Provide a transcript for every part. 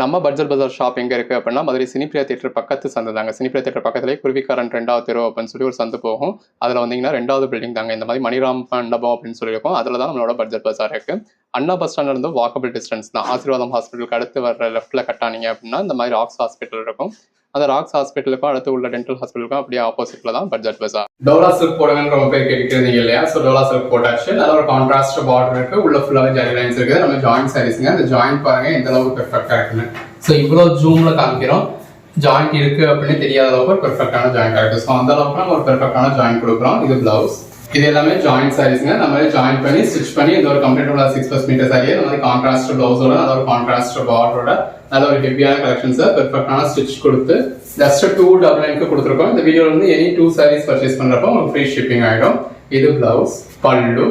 நம்ம பட்ஜெட் பஜார் ஷாப் எங்கே இருக்குது அப்படின்னா மதுரை சினிப்பிரியா தியேட்டர் பக்கத்து சந்து தாங்க. சினிப்பிரியா தியேட்டர் பக்கத்துலேயே குருவிக்காரன் 2வது தெரு அப்படின்னு சொல்லி ஒரு சந்து போகும். அதில் வந்தீங்கன்னா 2வது பில்டிங் தாங்க. இந்த மாதிரி மணிராம் மண்டபம் அப்படின்னு சொல்லியிருக்கோம். அதில் தான் நம்மளோட பட்ஜெட் பஜார் இருக்குது. அண்ணா பஸ் ஸ்டாண்ட்ல இருந்து வாக்கபிள் டிஸ்டன்ஸ் தான். ஆசீர்வாதம் ஹாஸ்பிட்டலுக்கு அடுத்து வர லெஃப்ட்டில் கட்டானீங்க அப்படின்னா இந்த மாதிரி ராக்ஸ் ஹாஸ்பிட்டல் இருக்கும். அந்த ராக்ஸ் ஹாஸ்பிட்டலுக்கும் அடுத்து உள்ள டென்டல் ஹாஸ்பிட்டலுக்கும் அப்படியே ஆப்போசிட்ல தான் பட்ஜெட் பஜார். டோலா சில்க் போடுங்கன்னு ரொம்ப பேர் கேட்கிறீங்க இல்லையா? ஸோ டோலா சில்க் போட்டாச்சு. நல்ல ஒரு கான்ட்ராஸ்ட் பார்டர் இருக்கு. உள்ள ஃபுல்லாவே ஜரி லைன்ஸ் இருக்குது. நம்ம ஜாயிண்ட் சாரீஸ்ங்க. அந்த ஜாயிண்ட் பாருங்க எந்த அளவுக்கு பெர்ஃபெக்டா இருக்குன்னு. ஸோ இவ்வளோ ஜூம்ல காமிக்கிறோம். ஜாயிண்ட் இருக்கு அப்படின்னு தெரியாத அளவுக்கு பெர்ஃபெக்டான ஜாயிண்ட் இருக்கு. ஸோ அந்த அளவுக்கு நம்ம ஒரு பெர்ஃபெக்டான ஜாயிண்ட் கொடுக்குறோம். இது பிளவுஸ். இது எல்லாமே ஜாயிண்ட் சாரீஸ்ங்க. நம்ம ஜாயின் பண்ணி ஸ்டிச் பண்ணி இந்த ஒரு கம்ப்ளீட்டோட 6+ மீட்டர் சாரியே இந்த மாதிரி கான்ட்ராஸ்ட் பிளவுஸோட நல்ல ஒரு கான்ட்ராஸ்ட் பார்டரோட நல்ல ஒரு ஹெவியான கலெக்ஷன்ஸை பெர்ஃபெக்டான ஸ்டிச் கொடுத்து ஜஸ்ட் 299 கொடுத்துருக்கோம். இந்த வீடியோல இருந்து எனி 2 சாரீஸ் பர்ச்சேஸ் பண்றப்போ உங்களுக்கு ஃப்ரீ ஷிப்பிங் ஆயிடும். இது பிளவுஸ், பல்லு.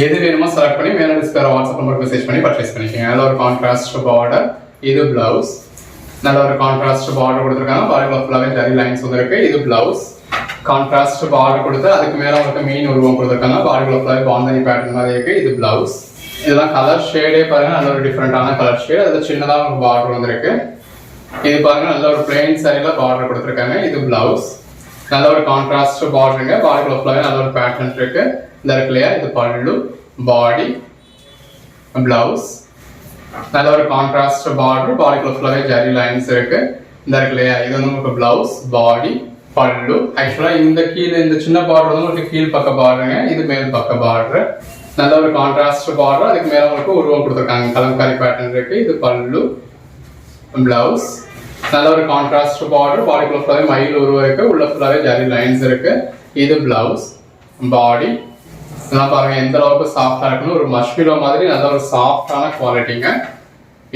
எது வேணுமோ செலக்ட் பண்ணி மேல டிஸ்பிளே வாட்ஸ்அப் நம்பருக்கு மெசேஜ் பண்ணி பர்ச்சேஸ் பண்ணிக்கோங்க. நல்ல ஒரு கான்ட்ராஸ்ட் பார்டர். இது பிளவுஸ். நல்ல ஒரு கான்ட்ராஸ்ட் பார்டர் கொடுத்துருக்காங்க. பாருங்க ஃபுல்லாவே ஜரி லைன்ஸ் வந்துருக்கு. இது பிளவுஸ். கான்ட்ராஸ்ட் பார்டர் கொடுத்து அதுக்கு மேல உங்களுக்கு மீன் உருவம் கொடுத்துருக்காங்க. பாருங்க ஃபுல்லாவே பாந்தனி பேட்டர்ன் மாதிரி இருக்கு. இது பிளவுஸ். இதெல்லாம் கலர் ஷேடே பாருங்க நல்ல ஒரு டிஃப்ரெண்டான கலர் ஷேட். அது சின்னதாக ஒரு பார்டர் வந்திருக்கு. இது பாருங்க நல்ல ஒரு பிளெயின் சாரியில பார்டர் கொடுத்துருக்காங்க. இது பிளவுஸ். நல்ல ஒரு கான்ட்ராஸ்ட் பார்டருங்க. பாடிக்குள்ள ஃபுல்லாவே நல்ல ஒரு பேட்டர்ன் இருக்கு. இந்த இருக்கு இல்லையா? இது பல்லு, பாடி, பிளவுஸ். நல்ல ஒரு கான்ட்ராஸ்ட் பார்டர். பாடிக்குள்ள ஃபுல்லாவே ஜரி லைன்ஸ் இருக்கு. இந்த இருக்கு இல்லையா? இது வந்து உங்களுக்கு பிளவுஸ், பாடி, பல்லு. ஆக்சுவலா இந்த கீழே இந்த சின்ன பார்டர் வந்து உங்களுக்கு கீழ் பக்க பார்டருங்க. இது மேல் பக்க பார்டர். நல்ல ஒரு கான்ட்ராஸ்ட் பார்டர். அதுக்கு மேல உங்களுக்கு உருவம் கொடுத்துருக்காங்க. கலம்காரி பேட்டர்ன் இருக்கு. இது பல்லு, பிளவுஸ். நல்ல ஒரு கான்ட்ராஸ்ட் பார்டர். பாடிக்குள்ள ஃபுல்லாவே மயில் உருவம் இருக்கு. உள்ள ஃபுல்லாவே ஜரி லைன்ஸ் இருக்கு. இது பிளவுஸ், பாடி. இதெல்லாம் பாருங்க எந்த அளவுக்கு சாஃப்டா இருக்குன்னு. ஒரு மஷ்மிலோ மாதிரி நல்ல ஒரு சாஃப்டான குவாலிட்டிங்க.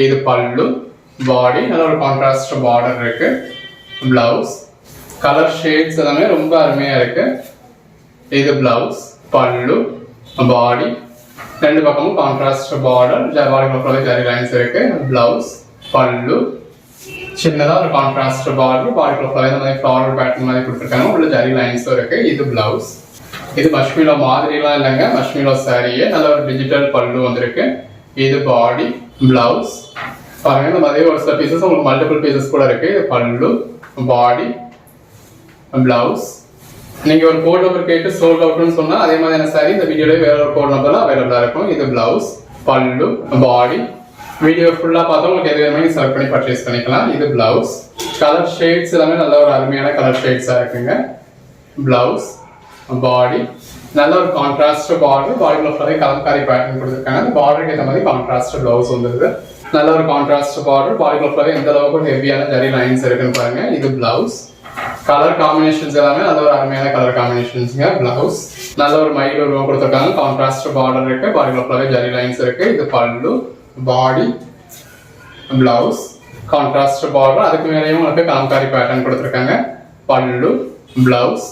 இது பல்லு, பாடி. நல்ல ஒரு கான்ட்ராஸ்ட் பார்டர் இருக்கு. பிளவுஸ். கலர் ஷேட்ஸ் எல்லாமே ரொம்ப அருமையா இருக்கு. இது பிளவுஸ், பல்லு, பாடி. ரெண்டு பக்கமும் கான்ட்ராஸ்ட் பார்டர். பாடிக்குள்ள ஜரி லைன்ஸ் இருக்கு. பிளவுஸ், பல்லு. சின்னதா ஒரு கான்ட்ராஸ்ட் பார்டர். பாடிக்குள்ள இந்த மாதிரி ஃப்ளாரல் பேட்டர்ன் மாதிரி கொடுத்துருக்காங்க. உள்ள ஜரி லைன்ஸும் இருக்கு. இது பிளவுஸ். இது மஷ்மிலோ மாதிரிலாம் இல்லைங்க. மஷ்மிலோ சாரியே நல்ல ஒரு டிஜிட்டல் பல்லு வந்திருக்கு. இது பாடி, பிளவுஸ். பாருங்க இந்த மாதிரி ஒரு சில பீசஸ் உங்களுக்கு மல்டிபிள் பீசஸ் கூட இருக்கு. இது பல்லு, பாடி, பிளவுஸ். நீங்க ஒரு கோட் நம்பர் கேட்டு சோல்ட் அவுட்னு சொன்னா அதே மாதிரியான சாரி இந்த வீடியோல வேற ஒரு கோட் நம்பர்ல அவைலபிளா இருக்கும். இது பிளவுஸ், பல்லு, பாடி. வீடியோ ஃபுல்லா பார்த்தா உங்களுக்கு எது வேணுமோ செலக்ட் பண்ணி பர்ச்சேஸ் பண்ணிக்கலாம். இது பிளவுஸ். கலர் ஷேட்ஸ் எல்லாமே நல்ல ஒரு அருமையான கலர் ஷேட்ஸா இருக்குங்க. பிளவுஸ், பாடி. நல்ல ஒரு கான்ட்ராஸ்ட் பார்டர். பாடிக்குள்ள ஃபுல்லாவே கலம்காரி பேட்டர்ன் கொடுத்துருக்காங்க. அந்த பார்டருக்கு ஏற்ற மாதிரி கான்ட்ராஸ்ட் பிளவுஸ் வந்துருது. நல்ல ஒரு கான்ட்ராஸ்ட் பார்டர். பாடிக்குள்ள ஃபுல்லாவே எந்த அளவுக்கு ஹெவியான ஜரி லைன்ஸ் இருக்குன்னு பாருங்க. இது பிளவுஸ். கலர் காம்பினேஷன்ஸ் எல்லாமே நல்ல ஒரு அருமையான கலர் காம்பினேஷன்ஸ்ங்க. பிளவுஸ். நல்ல ஒரு மயில் உருவம் கொடுத்துருக்காங்க. கான்ட்ராஸ்ட் பார்டர் இருக்கு. பாடிக்குள்ள ஃபுல்லாவே ஜரி லைன்ஸ் இருக்கு. இது பல்லு, பாடி, பிளவுஸ். Contrast border. அதுக்கு மேலேயும் உங்களுக்கு கலம்காரி பேட்டர்ன் கொடுத்துருக்காங்க. பல்லு, பிளவுஸ்.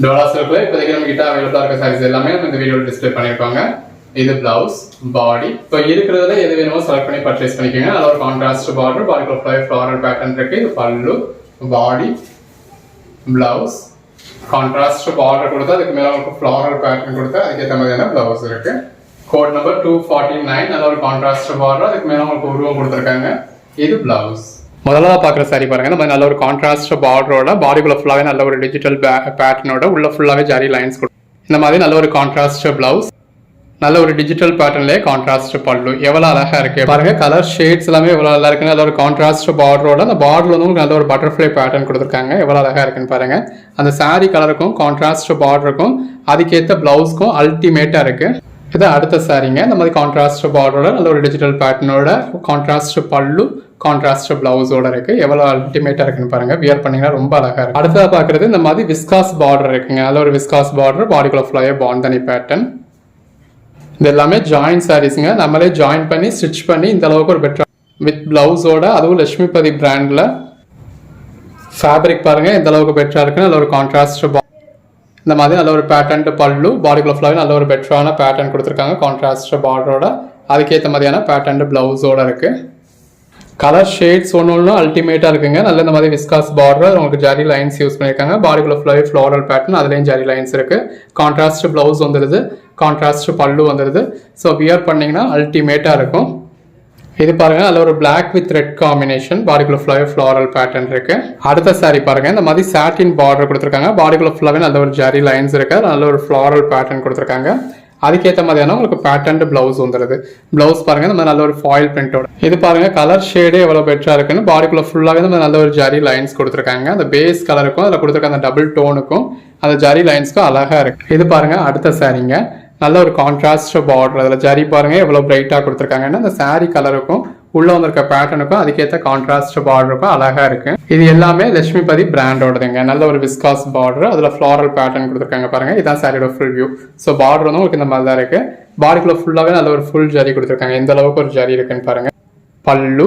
டோலா சில்க்ல இப்போதைக்கு நம்ம கிட்ட அவைலபிளா இருக்க சாரீஸ் எல்லாமே நம்ம இந்த வீடியோல டிஸ்ப்ளே பண்ணிருப்பாங்க. இது பிளவுஸ், பாடி. இப்போ இருக்கிறதுல எது வேணுமோ செலக்ட் பண்ணி பர்ச்சேஸ் பண்ணிக்கோங்க. நல்ல ஒரு கான்ட்ராஸ்ட் பார்டர். பாடிக்குள்ள ஃபுல்லாவே ஃப்ளாரல் பேட்டர்ன் இருக்கு. இது பல்லு, பாடி, பிளவுஸ். கான்ட்ராஸ்ட் பார்டர் கொடுத்து அதுக்கு மேல உங்களுக்கு ஃப்ளாரல் பேட்டர்ன் கொடுத்து அதுக்கேற்ற மாதிரியான பிளவுஸ் இருக்கு. Code number 249. நல்ல ஒரு கான்ட்ராஸ்ட் பார்டர். அதுக்கு மேல உங்களுக்கு உருவம் கொடுத்துருக்காங்க. இது பிளவுஸ். முதல்ல பாக்குற சாரி பாருங்க. இந்த மாதிரி நல்ல ஒரு கான்ட்ராஸ்ட் பார்டரோட பாடிக்குள்ள ஃபுல்லாவே நல்ல ஒரு டிஜிட்டல் பேட்டர்னோட உள்ள ஃபுல்லாவே ஜரி லைன்ஸ் இந்த மாதிரி நல்ல ஒரு கான்ட்ராஸ்ட் பிளவுஸ். நல்ல ஒரு டிஜிட்டல் பேட்டர்ன்லேயே கான்ட்ராஸ்ட் பல்லு. எவ்வளவு அழகா இருக்கு பாருங்க. கலர் ஷேட்ஸ் எல்லாமே எவ்வளவு நல்லா இருக்குன்னு. நல்ல ஒரு கான்ட்ராஸ்ட் பார்டரோட அந்த பார்டர்ல வந்து நல்ல ஒரு பட்டர்ஃப்ளை பேட்டர்ன் கொடுத்துருக்காங்க. எவ்வளவு அழகா இருக்குன்னு பாருங்க. அந்த சாரி கலருக்கும் கான்ட்ராஸ்ட் பார்டருக்கும் அதுக்கேற்ற பிளவுஸ்க்கும் அல்டிமேட்டா இருக்கு. இது அடுத்த சாரிங்க. இந்த மாதிரி கான்ட்ராஸ்ட் பார்டரோட நல்ல ஒரு டிஜிட்டல் பேட்டர்னோட கான்ட்ராஸ்ட் பல்லு, கான்ட்ராஸ்ட் பிளவுஸோட இருக்கு. எவ்வளவு அல்டிமேட்டா இருக்குன்னு பாருங்க. வியர் பண்ணீங்கன்னா ரொம்ப அழகா இருக்கு. அடுத்ததா பாக்குறது இந்த மாதிரி விஸ்காஸ் பார்டர் இருக்குங்க. நல்ல ஒரு விஸ்காஸ் பார்டர். பாடிக்குள்ள ஃபுல்லாவே பாந்தனி பேட்டர்ன். இது எல்லாமே ஜாயின் சாரீஸ்ங்க. நம்மளே ஜாயின் பண்ணி ஸ்டிச் பண்ணி இந்த அளவுக்கு ஒரு பெட்டர் வித் பிளவுஸோட, அதுவும் லட்சுமிபதி பிராண்ட்ல ஃபேப்ரிக் பாருங்க எந்த அளவுக்கு பெட்டரா இருக்குன்னு. நல்ல ஒரு கான்ட்ராஸ்ட் இந்த மாதிரி நல்ல ஒரு பேட்டர்ன் பல்லு. பாடிக்குள்ள ஃபுல்லாவே நல்ல ஒரு பெட்டரான பேட்டர்ன் கொடுத்துருக்காங்க. கான்ட்ராஸ்ட் பார்டரோட அதுக்கேற்ற மாதிரியான பேட்டர்ன் பிளவுஸோட இருக்கு. கலர் ஷேட்ஸ் ஒன்று அல்டிமேட்டா இருக்குங்க. நல்ல இந்த மாதிரி விஸ்காஸ் பார்டர் உங்களுக்கு ஜரி லைன்ஸ் யூஸ் பண்ணியிருக்காங்க. பாடிக்குள்ள ஃபுல்லாவே ஃப்ளாரல் பேட்டர்ன். அதுலேயும் ஜரி லைன்ஸ் இருக்கு. கான்ட்ராஸ்ட் பிளவுஸ் வந்துடுது. கான்ட்ராஸ்ட் பல்லு வந்துடுது. ஸோ வியர் பண்ணிங்கன்னா அல்டிமேட்டா இருக்கும். இது பாருங்க அதில் ஒரு பிளாக் வித் ரெட் காம்பினேஷன், பாடிக்குள்ள ஃபுல்லாகவே ஃப்ளாரல் பேட்டர்ன் இருக்கு. அடுத்த சாரி பாருங்க, இந்த மாதிரி சாட்டின் பார்டர் கொடுத்துருக்காங்க, பாடிக்குள்ள ஃபுல்லாகவே நல்ல ஒரு ஜரி லைன்ஸ் இருக்கு, நல்ல ஒரு ஃப்ளாரல் பேட்டர்ன் கொடுத்துருக்காங்க. அதுக்கேற்ற மாதிரியான உங்களுக்கு பேட்டர்ன் பிளவுஸ் வந்துருது. பிளவுஸ் பாருங்க இந்த மாதிரி நல்ல ஒரு ஃபாயில் பிரிண்டோட. இது பாருங்க கலர் ஷேடே எவ்வளவு பெட்டரா இருக்குன்னு, பாடிக்குள்ள ஃபுல்லாகவே இந்த நல்ல ஒரு ஜரி லைன்ஸ் கொடுத்துருக்காங்க. அந்த பேஸ் கலருக்கும் அதில் கொடுத்துருக்க அந்த டபுள் டோனுக்கும் அந்த ஜரி லைன்ஸ்க்கும் அழகா இருக்கு. இது பாருங்க அடுத்த சாரிங்க, நல்ல ஒரு கான்ட்ராஸ்ட் பார்டர், அதில் ஜரி பாருங்க எவ்வளோ பிரைட்டாக கொடுத்துருக்காங்கன்னா அந்த சாரி கலருக்கும் உள்ள வந்திருக்க பேட்டர்னுக்கும் அதுக்கேற்ற கான்ட்ராஸ்ட் பார்டருக்கும் அழகா இருக்கு. இது எல்லாமே லட்சுமிபதி பிராண்டோடதுங்க. நல்ல ஒரு விஸ்காஸ் பார்டர், அதில் ஃப்ளாரல் பேட்டர்ன் கொடுத்துருக்காங்க பாருங்க. இதான் சாரியோட ஃபுல் வியூ. ஸோ பார்டர் வந்து உங்களுக்கு இந்த மாதிரி தான் இருக்கு. பாடிக்குள்ள ஃபுல்லாகவே நல்ல ஒரு ஃபுல் ஜரி கொடுத்துருக்காங்க. எந்த அளவுக்கு ஒரு ஜரி இருக்குன்னு பாருங்க. பல்லு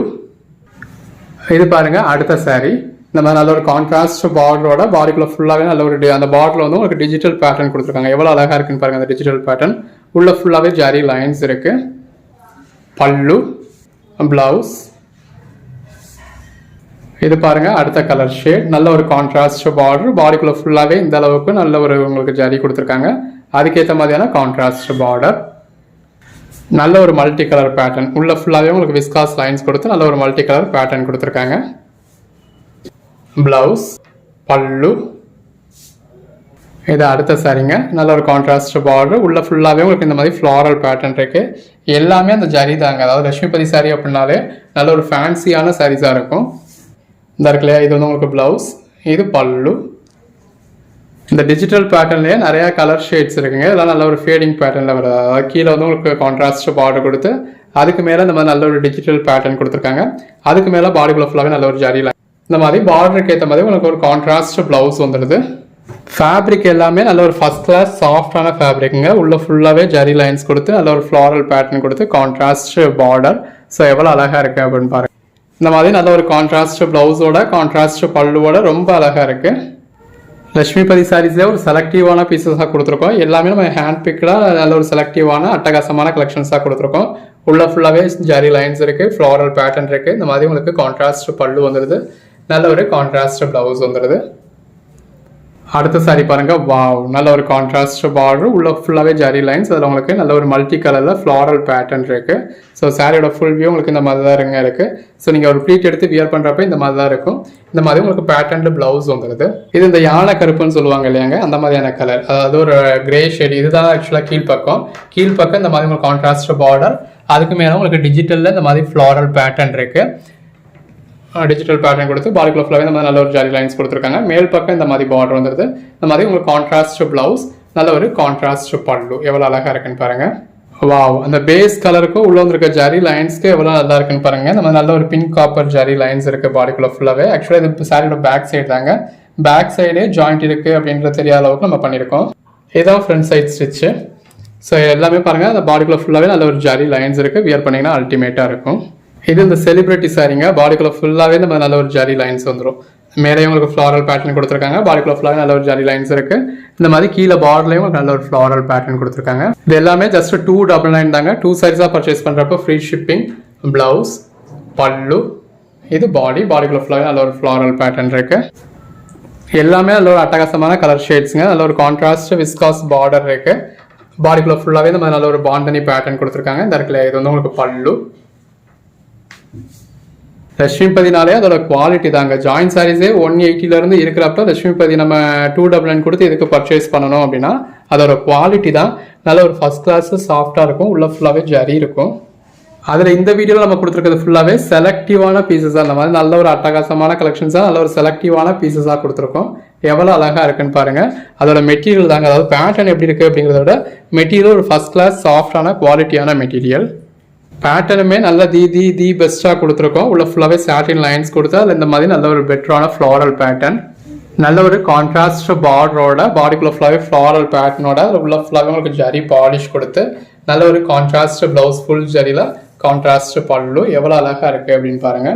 இது பாருங்க அடுத்த சாரி, இந்த மாதிரி நல்ல ஒரு கான்ட்ராஸ்ட் பார்டரோட பாடிக்குள்ள ஃபுல்லாகவே நல்ல ஒரு அந்த பார்டர்ல வந்து உங்களுக்கு டிஜிட்டல் பேட்டர்ன் கொடுத்துருக்காங்க. எவ்வளோ அழகா இருக்குன்னு பாருங்க. அந்த டிஜிட்டல் பேட்டர்ன் உள்ள ஃபுல்லாகவே ஜரி லைன்ஸ் இருக்கு. பல்லு, பிளவுஸ் இது பாருங்க அடுத்த கலர் ஷேட், நல்ல ஒரு கான்ட்ராஸ்ட் பார்டர், பாடிக்குள்ள ஃபுல்லாகவே இந்த அளவுக்கு நல்ல ஒரு உங்களுக்கு ஜரி கொடுத்துருக்காங்க. அதுக்கேற்ற மாதிரியான கான்ட்ராஸ்ட் பார்டர், நல்ல ஒரு மல்டி கலர் பேட்டர்ன், உள்ள ஃபுல்லாகவே உங்களுக்கு விஸ்காஸ் லைன்ஸ் கொடுத்து நல்ல ஒரு மல்டி கலர் பேட்டர்ன் கொடுத்துருக்காங்க. பிளவுஸ், பல்லு இது அடுத்த சாரிங்க, நல்ல ஒரு கான்ட்ராஸ்ட் பார்டர், உள்ள ஃபுல்லாகவே உங்களுக்கு இந்த மாதிரி ஃப்ளாரல் பேட்டர்ன் இருக்கு. எல்லாமே அந்த ஜரி தாங்க. அதாவது லட்சுமிபதி சாரி அப்படின்னாலே நல்ல ஒரு ஃபேன்சியான சாரீஸாக இருக்கும். இந்த இருக்குல்லையா, இது வந்து உங்களுக்கு பிளவுஸ், இது பல்லு. இந்த டிஜிட்டல் பேட்டர்ன்லேயே நிறைய கலர் ஷேட்ஸ் இருக்குங்க. இதெல்லாம் நல்ல ஒரு ஃபேடிங் பேட்டர்னில் வருது. அதாவது கீழே வந்து உங்களுக்கு கான்ட்ராஸ்ட் பார்டர் கொடுத்து அதுக்கு மேலே இந்த மாதிரி நல்ல ஒரு டிஜிட்டல் பேட்டர்ன் கொடுத்துருக்காங்க. அதுக்கு மேலே பாடிக்குள்ள ஃபுல்லாகவே நல்ல ஒரு ஜரி லைன். இந்த மாதிரி பார்டருக்கு ஏற்ற மாதிரி உங்களுக்கு ஒரு கான்ட்ராஸ்ட் பிளவுஸ் வந்துடுது. ஃபேப்ரிக் எல்லாமே நல்ல ஒரு ஃபர்ஸ்ட் கிளாஸ் சாஃப்டான ஃபேப்ரிக்குங்க. உள்ள ஃபுல்லாகவே ஜரி லைன்ஸ் கொடுத்து நல்ல ஒரு ஃப்ளாரல் பேட்டர்ன் கொடுத்து கான்ட்ராஸ்ட் பார்டர். ஸோ எவ்வளோ அழகாக இருக்குது அப்படின்னு பாருங்க. இந்த மாதிரி நல்ல ஒரு கான்ட்ராஸ்ட் பிளவுஸோட கான்ட்ராஸ்ட் பல்லுவோட ரொம்ப அழகாக இருக்குது. லட்சுமிபதி சாரீஸ்லேயே ஒரு செலக்டிவான பீசஸாக கொடுத்துருக்கோம். எல்லாமே நம்ம ஹேண்ட் பிக்டாக நல்ல ஒரு செலக்டிவான அட்டகாசமான கலெக்ஷன்ஸாக கொடுத்துருக்கோம். உள்ள ஃபுல்லாகவே ஜரி லைன்ஸ் இருக்குது, ஃப்ளாரல் பேட்டர்ன் இருக்குது. இந்த மாதிரி உங்களுக்கு கான்ட்ராஸ்ட் பல்லு வந்துடுது, நல்ல ஒரு கான்ட்ராஸ்ட் பிளவுஸ் வந்துடுது. அடுத்த சாரி பாருங்க, வாவ், நல்ல ஒரு கான்ட்ராஸ்ட் பார்டர், உள்ள ஃபுல்லாகவே ஜரி லைன்ஸ், அதில் உங்களுக்கு நல்ல ஒரு மல்டி கலரில் ஃப்ளாரல் பேட்டர்ன் இருக்கு. ஸோ சாரியோட ஃபுல் வியூ உங்களுக்கு இந்த மாதிரி தான் இருக்கு. ஸோ நீங்கள் ஒரு ப்ளீட் எடுத்து வியர் பண்ணுறப்ப இந்த மாதிரி தான் இருக்கும். இந்த மாதிரி உங்களுக்கு பேட்டர்ன் பிளவுஸ் வந்துடுது. இது இந்த யானை கருப்புன்னு சொல்லுவாங்க இல்லையாங்க, அந்த மாதிரியான கலர், அதாவது ஒரு கிரே ஷேட். இதுதான் ஆக்சுவலாக கீழ்ப்பக்கம் இந்த மாதிரி உங்களுக்கு கான்ட்ராஸ்ட் பார்டர், அதுக்கு மேலே உங்களுக்கு டிஜிட்டலில் இந்த மாதிரி ஃப்ளாரல் பேட்டர்ன் இருக்கு. டிஜிட்டல் பேட்டர்ன் கொடுத்து பாடிக்குள்ள ஃபுல்லாகவே இந்த மாதிரி நல்ல ஒரு ஜரி லைன்ஸ் கொடுத்துருக்காங்க. மேல் பக்கம் இந்த மாதிரி பார்டர் வந்துடுது. இந்த மாதிரி உங்களுக்கு கான்ட்ராஸ்ட் பிளவுஸ், நல்ல ஒரு கான்ட்ராஸ்ட் பல்லு. எவ்வளோ அழகாக இருக்குன்னு பாருங்க. வாவ், அந்த பேஸ் கலருக்கும் உள்ள வந்துருக்க ஜரி லைன்ஸ்க்கு எவ்வளோ நல்லா இருக்குன்னு பாருங்க. இந்த மாதிரி நல்ல ஒரு பிங்க் காப்பர் ஜரி லைன்ஸ் இருக்கு பாடிக்குள்ள ஃபுல்லாகவே. ஆக்சுவலாக இது சாரியோட பேக் சைடு தாங்க. பேக் சைடே ஜாயிண்ட் இருக்கு அப்படின்ற தெரியாத அளவுக்கு நம்ம பண்ணியிருக்கோம். இதுதான் ஃப்ரண்ட் சைட் ஸ்டிச்சு. ஸோ எல்லாமே பாருங்க, அந்த பாடிக்குள்ள ஃபுல்லாகவே நல்ல ஒரு ஜரி லைன்ஸ் இருக்கு. வியர் பண்ணிங்கன்னா அல்டிமேட்டாக இருக்கும். இது இந்த செலிபிரிட்டி சாரிங்க. பாடிக்குள்ள ஃபுல்லாகவே இந்த மாதிரி நல்ல ஒரு ஜரி லைன்ஸ் வந்துடும். மேலே உங்களுக்கு ஃப்ளாரல் பேட்டர்ன் கொடுத்துருக்காங்க. பாடிக்குள்ள ஃபுல்லாகவே நல்ல ஒரு ஜரி லைன்ஸ் இருக்கு. இந்த மாதிரி கீழே பார்டர்லையும் நல்ல ஒரு ஃப்ளாரல் பேட்டர்ன் கொடுத்துருக்காங்க. இது எல்லாமே ஜஸ்ட் 299 தாங்க. 2 சாரீஸாக பர்ச்சேஸ் பண்ணுறப்ப ஃப்ரீ ஷிப்பிங். பிளவுஸ், பல்லு, இது பாடிக்குள்ள ஃபுல்லாகவே நல்ல ஒரு ஃப்ளாரல் பேட்டர்ன் இருக்கு. எல்லாமே நல்ல ஒரு அட்டகாசமான கலர் ஷேட்ஸுங்க. நல்ல ஒரு கான்ட்ராஸ்ட் விஸ்காஸ் பார்டர் இருக்கு. பாடிக்குள்ள ஃபுல்லாகவே இந்த மாதிரி நல்ல ஒரு பாண்டனி பேட்டர்ன் கொடுத்துருக்காங்க. இந்த இடத்துல இது வந்து உங்களுக்கு பல்லு. லட்சுமிபதினாலே அதோட குவாலிட்டி தாங்க. ஜாயின் சாரீஸே 180 இருந்து இருக்கிறப்ப லட்சுமிபதி நம்ம 299 கொடுத்து இதுக்கு பர்ச்சேஸ் பண்ணணும் அப்படின்னா அதோட குவாலிட்டி தான். நல்ல ஒரு ஃபர்ஸ்ட் கிளாஸ் சாஃப்டா இருக்கும். உள்ள ஃபுல்லாகவே ஜரி இருக்கும். அதில் இந்த வீடியோவில் நம்ம கொடுத்துருக்கிறது ஃபுல்லாகவே செலக்டிவான பீசஸாக, அந்த மாதிரி நல்ல ஒரு அட்டகாசமான கலெக்ஷன்ஸாக நல்ல ஒரு செலக்டிவான பீசஸாக கொடுத்துருக்கோம். எவ்வளோ அழகாக இருக்குன்னு பாருங்க. அதோட மெட்டீரியல் தாங்க, அதாவது பேட்டர்ன் எப்படி இருக்குது அப்படிங்கிறத விட மெட்டீரியல் ஒரு ஃபர்ஸ்ட் கிளாஸ் சாஃப்டான குவாலிட்டியான மெட்டீரியல். பேட்டர்னுமே நல்ல தி பெஸ்ட்டாக கொடுத்துருக்கோம். உள்ள ஃபுல்லாகவே சாட்டின் லைன்ஸ் கொடுத்து அதில் இந்த மாதிரி நல்ல ஒரு பெட்டரான ஃப்ளாரல் பேட்டர்ன், நல்ல ஒரு கான்ட்ராஸ்ட் பார்டரோட பாடிக்குள்ள ஃபுல்லாகவே ஃப்ளாரல் பேட்டர்னோட அதில் உள்ள ஃபுல்லாகவே உங்களுக்கு ஜரி பாலிஷ் கொடுத்து நல்ல ஒரு கான்ட்ராஸ்ட் பிளவுஸ், ஃபுல் ஜரியில் கான்ட்ராஸ்ட் பல்லு. எவ்வளோ அழகாக இருக்குது அப்படின்னு பாருங்க.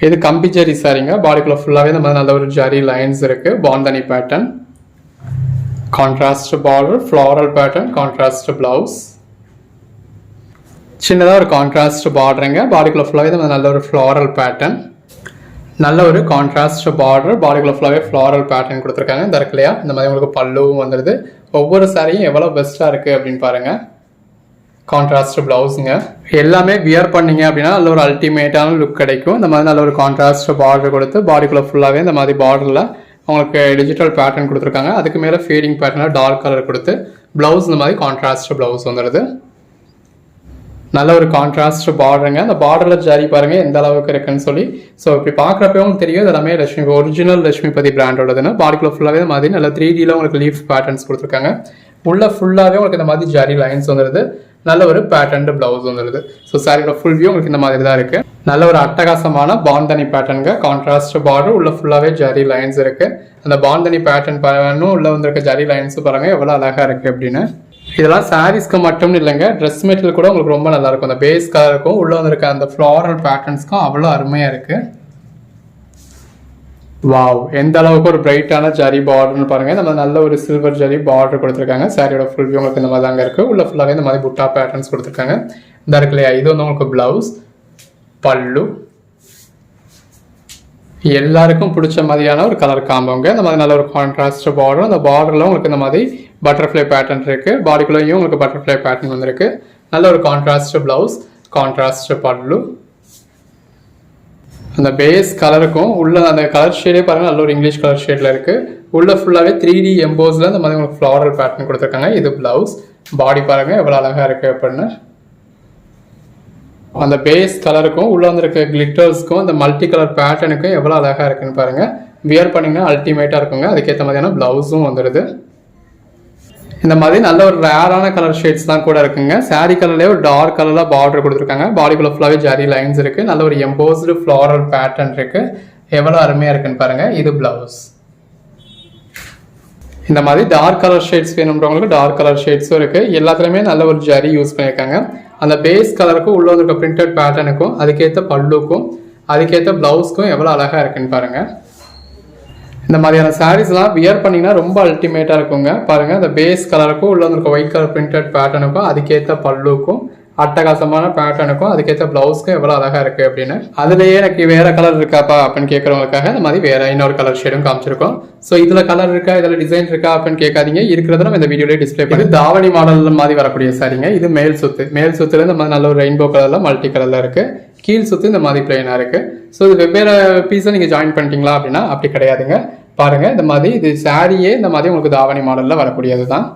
இது கம்பி ஜரி சாரிங்க. பாடிக்குள்ள ஃபுல்லாகவே இந்த மாதிரி நல்ல ஒரு ஜரி லைன்ஸ் இருக்குது. Bandhani pattern, contrast border, floral pattern, contrast blouse, சின்னதாக ஒரு கான்ட்ராஸ்ட் பார்டருங்க. பாடிக்குள்ள ஃபுல்லாகவே நல்ல ஒரு ஃப்ளாரல் பேட்டர்ன், நல்ல ஒரு கான்ட்ராஸ்ட் பார்டர், பாடிக்குள்ள ஃபுல்லாகவே ஃப்ளாரல் பேட்டர்ன் கொடுத்துருக்காங்க. இந்த இருக்குல்லையா, இந்த மாதிரி உங்களுக்கு பல்லுவும் வந்துடுது. ஒவ்வொரு சாரியும் எவ்வளோ பெஸ்ட்டாக இருக்குது அப்படின்னு பாருங்கள். கான்ட்ராஸ்ட் பிளவுஸுங்க. எல்லாமே வியர் பண்ணீங்க அப்படின்னா நல்ல ஒரு அல்டிமேட்டான லுக் கிடைக்கும். இந்த மாதிரி நல்ல ஒரு கான்ட்ராஸ்ட் பார்டர் கொடுத்து பாடிக்குள்ள ஃபுல்லாகவே இந்த மாதிரி பார்டரில் உங்களுக்கு டிஜிட்டல் பேட்டர்ன் கொடுத்துருக்காங்க. அதுக்கு மேலே ஃபேடிங் பேட்டர்னில் டார்க் கலர் கொடுத்து ப்ளவுஸ் இந்த மாதிரி கான்ட்ராஸ்ட் ப்ளவுஸ் வந்துடுது. நல்ல ஒரு கான்ட்ராஸ்ட் பார்டருங்க. அந்த பார்டரில் ஜரி பாருங்க எந்த அளவுக்கு இருக்குன்னு சொல்லி. ஸோ இப்படி பார்க்குறப்ப உங்களுக்கு தெரியும் இது எல்லாமே லட்சுமி ஒரிஜினல் லட்சுமிபதி பிராண்டோடதுன்னு. பாடிக்குள்ள ஃபுல்லாகவே இந்த மாதிரி நல்ல 3Dயில் உங்களுக்கு லீஃப் பேட்டர்ன்ஸ் கொடுத்துருக்காங்க. உள்ள ஃபுல்லாகவே உங்களுக்கு இந்த மாதிரி ஜரி லைன்ஸ் வந்துடுது. நல்ல ஒரு பேட்டர்ன் பிளவுஸ் வந்துடுது. ஸோ சாரியோட ஃபுல் வியூ உங்களுக்கு இந்த மாதிரி தான் இருக்கு. நல்ல ஒரு அட்டகாசமான பாந்தனி பேட்டர்னுங்க. கான்ட்ராஸ்ட் பார்டர் உள்ள ஃபுல்லாகவே ஜரி லைன்ஸ் இருக்கு. அந்த பாந்தனி பேட்டர்ன் பாருங்க உள்ள வந்திருக்க ஜரி லைன்ஸ் பாருங்க எவ்வளோ அழகா இருக்கு அப்படின்னு. இதெல்லாம் சாரீஸ்க்கு மட்டும் இல்லைங்க, ட்ரெஸ் மெட்டீரியல் கூட உங்களுக்கு ரொம்ப நல்லா இருக்கும். அந்த பேஸ் கலருக்கும் உள்ள வந்திருக்க அந்த ஃப்ளாரல் பேட்டர்ன்ஸ்க்கும் அவ்வளோ அருமையா இருக்கு. வாவ், எந்த அளவுக்கு ஒரு பிரைட்டான ஜரி பார்டர்னு பாருங்க. நம்ம நல்ல ஒரு சில்வர் ஜரி பார்டர் கொடுத்துருக்காங்க. சாரியோட ஃபுல் வியூ உங்களுக்கு இந்த மாதிரி தாங்க இருக்கு. உள்ள ஃபுல்லாகவே இந்த மாதிரி புட்டா பேட்டர்ன்ஸ் கொடுத்துருக்காங்க. இந்த இருக்கு இல்லையா, இது வந்து உங்களுக்கு பிளவுஸ், பல்லு. எல்லாருக்கும் பிடிச்ச மாதிரியான ஒரு கலர் காம்போங்க. இந்த மாதிரி நல்ல ஒரு கான்ட்ராஸ்ட் பார்டர். அந்த பார்டர்ல உங்களுக்கு இந்த மாதிரி பட்டர்ஃப்ளை பேட்டர்ன் இருக்கு. பாடிக்குள்ளேயும் உங்களுக்கு பட்டர்ஃப்ளை பேட்டர்ன் வந்திருக்கு. நல்ல ஒரு கான்ட்ராஸ்ட் பிளவுஸ், கான்ட்ராஸ்ட் பல்லு. அந்த பேஸ் கலருக்கும் உள்ள அந்த கலர் ஷேடே பாருங்க நல்ல ஒரு இங்கிலீஷ் கலர் ஷேட்ல இருக்கு. உள்ள ஃபுல்லாவே 3D எம்போஸ்ல இந்த மாதிரி உங்களுக்கு ஃப்ளாரல் பேட்டர்ன் கொடுத்துருக்காங்க. இது பிளவுஸ். பாடி பாருங்க எவ்வளவு அழகா இருக்கு அப்படின்னு. அந்த பேஸ் கலருக்கும் உள்ள வந்திருக்க கிளிட்டர்ஸ்க்கும் அந்த மல்டி கலர் பேட்டர்னுக்கும் எவ்வளவு அழகா இருக்குன்னு பாருங்க. வியர் பண்ணீங்கன்னா அல்டிமேட்டா இருக்குங்க. அதுக்கேற்ற மாதிரியான பிளவுஸும் வந்துடுது. இந்த மாதிரி நல்ல ஒரு ரேரான கலர் ஷேட்ஸ் தான் கூட இருக்குங்க. சாரி கலர்லேயே ஒரு டார்க் கலர்ல பார்டர் கொடுத்துருக்காங்க. பாடிக்குள்ள ஃபுல்லாவே ஜரி லைன்ஸ் இருக்கு. நல்ல ஒரு எம்போஸ்டு ஃப்ளாரல் பேட்டர்ன் இருக்கு. எவ்வளவு அருமையா இருக்குன்னு பாருங்க. இது பிளவுஸ். இந்த மாதிரி டார்க் கலர் ஷேட்ஸ் வேணும்ன்றவங்களுக்கு டார்க் கலர் ஷேட்ஸும் இருக்கு. எல்லாத்துலயுமே நல்ல ஒரு ஜரி யூஸ் பண்ணியிருக்காங்க. அந்த பேஸ் கலருக்கும் உள்ள இருக்க பிரிண்டட் பேட்டர்னுக்கும் அதுக்கேற்ற பல்லுக்கும் அதுக்கேற்ற பிளவுஸ்க்கும் எவ்வளவு அழகா இருக்குன்னு பாருங்க. இந்த மாதிரியான சாரீஸ்லாம் வியர் பண்ணிங்கன்னா ரொம்ப அல்டிமேட்டாக இருக்குங்க. பாருங்கள், அந்த பேஸ் கலருக்கும் உள்ள இருக்க ஒயிட் கலர் பிரிண்டட் பேட்டர்னுக்கும் அதுக்கேற்ற பல்லுக்கும் அட்டகாசமான பேட்டர்னுக்கும் அதுக்கேற்ற பிளவுஸ்க்கும் எவ்வளோ அழகாக இருக்குது அப்படின்னு. அதுலேயே எனக்கு வேறு கலர் இருக்காப்பா அப்படின்னு கேட்குறவங்களுக்காக இந்த மாதிரி வேறு இன்னொரு கலர் ஷேடும் காமிச்சிருக்கோம். ஸோ இதில் கலர் இருக்கா, இதில் டிசைன் இருக்கா அப்படின்னு கேட்காதீங்க. இருக்கிறத நம்ம இந்த வீடியோலேயே டிஸ்பிளே பண்ணி தாவணி மாடல் மாதிரி வரக்கூடிய சாரிங்க. இது மேல் சுத்து. மேல் சுத்துல இந்த மாதிரி நல்ல ஒரு ரெயின்போ கலரில் மல்டி கலரில் இருக்குது. கீழ் சுத்து இந்த மாதிரி பிளைனாக இருக்குது. ஸோ இது வெவ்வேறு பீஸை நீங்கள் ஜாயின் பண்ணிட்டீங்களா அப்படின்னா அப்படி கிடையாதுங்க. பாருங்க, இந்த மாதிரி இது சாரியே இந்த மாதிரி உங்களுக்கு தாவணி மாடலில் வரக்கூடியது தான்.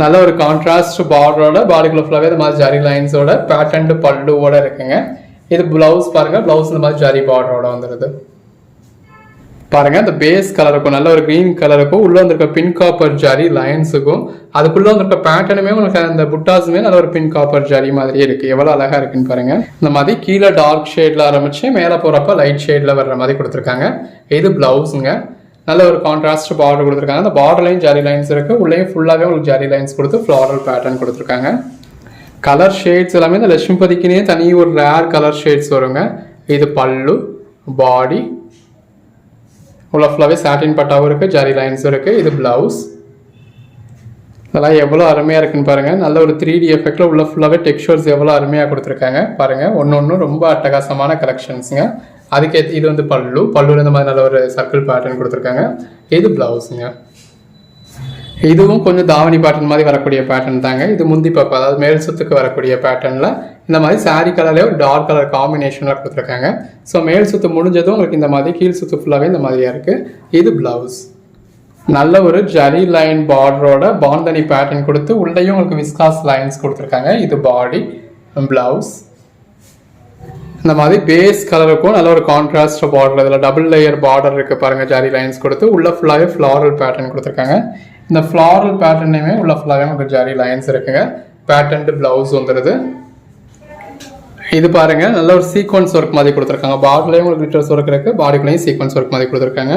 நல்ல ஒரு கான்ட்ராஸ்ட் பார்டரோட பாடிக்குள்ள ஃபுல்லாகவே இந்த மாதிரி ஜரி லைன்ஸோட பேட்டர்ன் பல்லுவோட இருக்குங்க. இது பிளவுஸ் பாருங்க. பிளவுஸ் இந்த மாதிரி ஜரி பார்டரோட வந்துடுது. பாருங்க, இந்த பேஸ் கலருக்கும் நல்ல ஒரு கிரீன் கலருக்கும் உள்ள வந்திருக்க பின் காப்பர் ஜரி லைன்ஸுக்கும் அதுக்குள்ள வந்திருக்க பேட்டர்னுமே உங்களுக்கு அந்த புட்டாஸுமே நல்ல ஒரு பின் காப்பர் ஜரி மாதிரியே இருக்கு. எவ்வளவு அழகா இருக்குன்னு பாருங்க. இந்த மாதிரி கீழே டார்க் ஷேட்ல ஆரம்பிச்சு மேல போறப்ப லைட் ஷேட்ல வர்ற மாதிரி கொடுத்துருக்காங்க. இது பிளவுஸுங்க. நல்ல ஒரு கான்ட்ராஸ்ட் பார்டர் கொடுத்துருக்காங்க. அந்த பார்டர்லையும் ஜரி லைன்ஸ் இருக்கு. உள்ளேயும் ஃபுல்லாவே உங்களுக்கு ஜரி லைன்ஸ் கொடுத்து ஃப்ளாரல் பேட்டர்ன் கொடுத்துருக்காங்க. கலர் ஷேட்ஸ் எல்லாமே இந்த லட்சுமிபதிக்குனே தனி ஒரு ரேர் கலர் ஷேட்ஸ் வருங்க. இது பல்லு, பாடி உள்ள ஃபுல்லாகவே சாட்டின் பட்டாவும் இருக்குது, ஜரி லைன்ஸும் இருக்குது. இது பிளவுஸ். இதெல்லாம் எவ்வளோ அருமையாக இருக்குன்னு பாருங்கள். நல்ல ஒரு 3D எஃபெக்டில் உள்ள ஃபுல்லாகவே டெக்ஸ்சர்ஸ் எவ்வளோ அருமையாக கொடுத்துருக்காங்க பாருங்கள். ஒன்று ரொம்ப அட்டகாசமான கலெக்ஷன்ஸுங்க. அதுக்கு இது வந்து பல்லுல இந்த மாதிரி நல்ல ஒரு சர்க்கிள் பேட்டர்ன் கொடுத்துருக்காங்க. இது பிளவுஸுங்க. இதுவும் கொஞ்சம் தாவணி பேட்டர்ன் மாதிரி வரக்கூடிய பேட்டர்ன் தாங்க. இது முந்தி பக்கம், அதாவது மேல் சுத்துக்கு வரக்கூடிய பேட்டர்னில் இந்த மாதிரி சாரி கலர்லேயே ஒரு டார்க் கலர் காம்பினேஷனில் கொடுத்துருக்காங்க. ஸோ மேல் சுத்து முடிஞ்சதும் உங்களுக்கு இந்த மாதிரி கீழ் சுத்து ஃபுல்லாகவே இந்த மாதிரியா இருக்குது. இது பிளவுஸ். நல்ல ஒரு ஜரி லைன் பார்டரோட பாந்தனி பேட்டர்ன் கொடுத்து உள்ளேயும் உங்களுக்கு விஸ்காஸ் லைன்ஸ் கொடுத்துருக்காங்க. இது பாடி, பிளவுஸ். இந்த மாதிரி பேஸ் கலருக்கும் நல்ல ஒரு கான்ட்ராஸ்ட் பார்டர், இதில் டபுள் லேயர் பார்டர் இருக்குது பாருங்கள். ஜரி லைன்ஸ் கொடுத்து உள்ள ஃபுல்லாகவே ஃப்ளாரல் பேட்டர்ன் கொடுத்துருக்காங்க. இந்த ஃப்ளாரல் பேட்டர்னையுமே உள்ள ஃபுல்லாகவே உங்களுக்கு ஜரி லைன்ஸ் இருக்குங்க. பேட்டர்ன் பிளவுஸ் வந்துடுது. இது பாருங்க, நல்ல ஒரு சீக்வன்ஸ் ஒர்க் மாதிரி கொடுத்துருக்காங்க. பார்டர்லேயும் உங்களுக்கு லிட்டர்ஸ் ஒர்க் இருக்குது, பாடிக்குள்ளேயும் சீக்வன்ஸ் ஒர்க் மாதிரி கொடுத்துருக்காங்க.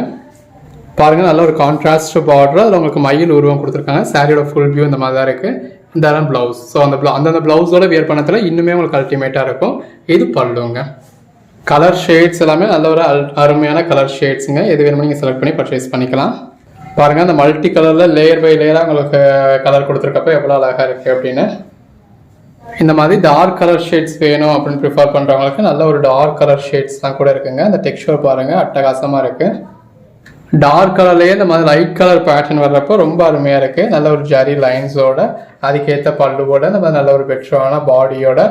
பாருங்க, நல்ல ஒரு கான்ட்ராஸ்ட் பார்டர், அதில் உங்களுக்கு மயில் உருவம் கொடுத்துருக்காங்க. சாரியோட ஃபுல் வியூ இந்த மாதிரி தான் இருக்குது. இந்த பிளவுஸ். ஸோ அந்த பிளவுஸோட வியர் பண்ணத்துல இன்னுமே உங்களுக்கு அல்டிமேட்டாக இருக்கும். இது பல்லுங்க. கலர் ஷேட்ஸ் எல்லாமே நல்ல ஒரு அருமையான கலர் ஷேட்ஸுங்க. எது வேணுமோ நீங்கள் செலக்ட் பண்ணி பர்ச்சேஸ் பண்ணிக்கலாம். பாருங்க, அந்த மல்டி கலர்ல லேயர் பை லேயராக உங்களுக்கு கலர் கொடுத்துருக்கப்ப எவ்வளோ அழகாக இருக்கு அப்படின்னு. இந்த மாதிரி டார்க் கலர் ஷேட்ஸ் வேணும் அப்படின்னு ப்ரிஃபர் பண்ணுறவங்களுக்கு நல்ல ஒரு டார்க் கலர் ஷேட்ஸ்லாம் கூட இருக்குங்க. அந்த டெக்ஸ்சர் பாருங்க, அட்டகாசமாக இருக்கு. டார்க் கலர்லேயே இந்த மாதிரி லைட் கலர் பேட்டர்ன் வர்றப்போ ரொம்ப அருமையாக இருக்குது. நல்ல ஒரு ஜரி லைன்ஸோட அதுக்கேற்ற பல்லுவோட நம்ம நல்ல ஒரு பெட்டரான பாடியோட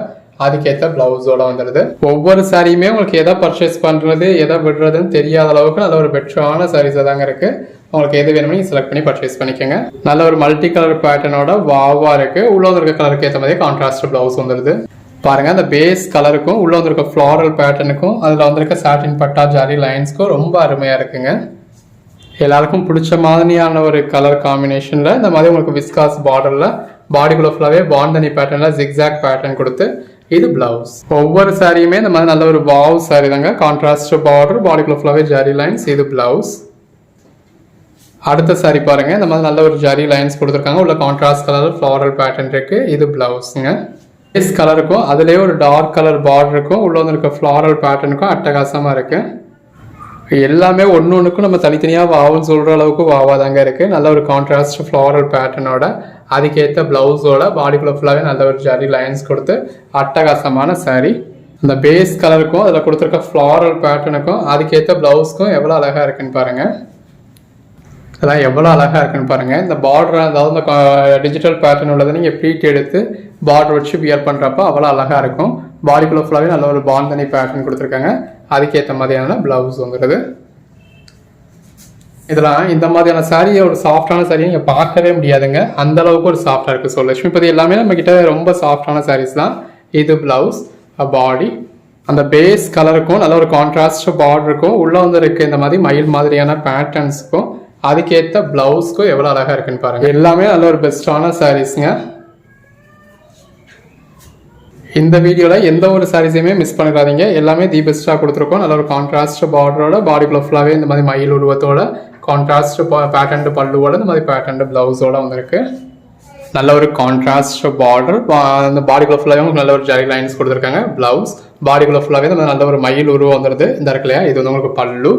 அதுக்கேற்ற பிளவுஸோட வந்துடுது. ஒவ்வொரு சாரியுமே உங்களுக்கு எதை பர்ச்சேஸ் பண்ணுறது எதை விடுறதுன்னு தெரியாத அளவுக்கு நல்ல ஒரு பெட்டரான சாரீஸாக தாங்க இருக்குது. உங்களுக்கு எது வேணுமோ நீங்கள் செலக்ட் பண்ணி பர்ச்சேஸ் பண்ணிக்கோங்க. நல்ல ஒரு மல்டி கலர் பேட்டர்னோட வாவாக இருக்குது. உள்ள வந்துருக்க கலருக்கு ஏற்ற மாதிரி கான்ட்ராஸ்ட் பிளவுஸ் வந்துடுது. பாருங்கள், அந்த பேஸ் கலருக்கும் உள்ள வந்துருக்க ஃப்ளாரல் பேட்டர்னுக்கும் அதில் வந்திருக்க சாட்டின் பட்டா ஜாரி லைன்ஸ்க்கும் ரொம்ப அருமையாக இருக்குங்க. எல்லாருக்கும் பிடிச்ச மாதிரியான ஒரு கலர் காம்பினேஷனில் இந்த மாதிரி உங்களுக்கு விஸ்காஸ் பார்டரில் பாடிக்குள்ள ஃபுல்லாகவே பாண்டனி பேட்டர்னில் ஜிக்ஸாக் பேட்டர்ன் கொடுத்து இது பிளவுஸ். ஒவ்வொரு சாரியுமே இந்த மாதிரி நல்ல ஒரு வாவ் சாரி தாங்க. கான்ட்ராஸ்ட் பார்டர், பாடிக்குள்ள ஃபுல்லாகவே ஜாரி லைன்ஸ், இது பிளவுஸ். அடுத்த சாரி பாருங்கள், இந்த மாதிரி நல்ல ஒரு ஜாரி லைன்ஸ் கொடுத்துருக்காங்க. உள்ள கான்ட்ராஸ்ட் கலர் ஃப்ளாரல் பேட்டர்ன் இருக்குது, இது பிளவுஸுங்க. பேஸ் கலருக்கும் அதுலேயே ஒரு டார்க் கலர் பார்டருக்கும் உள்ள வந்து இருக்க ஃப்ளாரல் பேட்டர்னுக்கும் அட்டகாசமாக இருக்குது. எல்லாமே ஒன்று ஒன்றுக்கும் நம்ம தனித்தனியாக வாவுன்னு சொல்கிற அளவுக்கு வாவாக தாங்க இருக்குது. நல்ல ஒரு கான்ட்ராஸ்ட் ஃப்ளாரல் பேட்டர்னோட அதுக்கேற்ற ப்ளவுஸோட பாடிக்குள்ள ஃபுல்லாகவே நல்ல ஒரு ஜாரி லைன்ஸ் கொடுத்து அட்டகாசமான சாரீ. அந்த பேஸ் கலருக்கும் அதில் கொடுத்துருக்க ஃப்ளாரல் பேட்டர்னுக்கும் அதுக்கேற்ற ப்ளவுஸ்க்கும் எவ்வளோ அழகாக இருக்குன்னு பாருங்கள். இதெல்லாம் எவ்வளோ அழகாக இருக்குன்னு பாருங்கள். இந்த பார்டர், அதாவது இந்த டிஜிட்டல் பேட்டர்ன் உள்ளதை நீங்கள் ப்ளீட் எடுத்து பார்டர் வச்சு வியர் பண்ணுறப்போ அவ்வளோ அழகாக இருக்கும். பாடிக்குள்ள ஃபுல்லாகவே நல்ல ஒரு பாந்தனி பேட்டர்ன் கொடுத்துருக்காங்க. அதுக்கேற்ற மாதிரியான பிளவுஸ் வந்துடுது. இதெல்லாம் இந்த மாதிரியான சாரியை ஒரு சாஃப்டான சாரியை நீங்கள் பார்க்கவே முடியாதுங்க. அந்த அளவுக்கு ஒரு சாஃப்டாக இருக்குது. ஸோ லட்சுமிபதி எல்லாமே நம்மக்கிட்ட ரொம்ப சாஃப்டான சாரீஸ் தான். இது பிளவுஸ், பாடி, அந்த பேஸ் கலருக்கும் நல்ல ஒரு கான்ட்ராஸ்ட் பார்டருக்கும் உள்ளே வந்து இருக்க இந்த மாதிரி மயில் மாதிரியான பேட்டர்ன்ஸுக்கும் அதுக்கேற்ற பிளவுஸ்க்கும் எவ்வளோ அழகாக இருக்குன்னு பாருங்கள். எல்லாமே நல்ல ஒரு பெஸ்ட்டான சாரீஸுங்க. இந்த வீடியோவில் எந்த ஒரு சாரீஸையுமே மிஸ் பண்ணிடாதீங்க. எல்லாமே தி பெஸ்ட்டாக கொடுத்துருக்கோம். நல்ல ஒரு கான்ட்ராஸ்ட் பார்டரோட பாடிக்குள்ள ஃபுல்லாகவே இந்த மாதிரி மயில் உருவத்தோட கான்ட்ராஸ்ட் பேட்டர்ன் பல்லுவோட இந்த மாதிரி பேட்டர்ன் பிளவுஸோட வந்திருக்கு. நல்ல ஒரு கான்ட்ராஸ்ட் பார்டர், அந்த பாடிக்குள்ள ஃபுல்லாகவே உங்களுக்கு நல்ல ஒரு ஜரி லைன்ஸ் கொடுத்துருக்காங்க. பிளவுஸ் பாடிக்குள்ள ஃபுல்லாகவே நல்ல ஒரு மயில் உருவம் வந்துடுது. இந்த இருக்குல்லையா, இது வந்து உங்களுக்கு பல்லு.